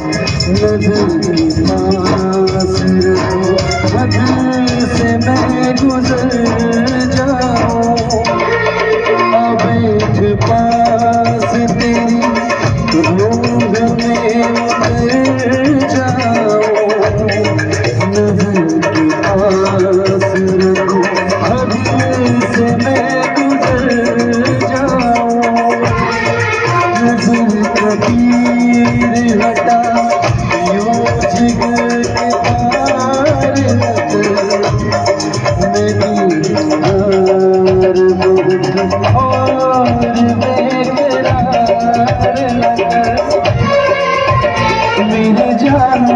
नजर के पास रखो, हद से मैं गुजर जाऊं। अब बैठ पास तेरी रूह में उतर जाऊं। नजर के पास रखो, हद से मैं गुजर जाऊं। नजर का तीर हटा जिगर के पार नजर मेरी हार बहुत और बेकरार नजर मेरे जान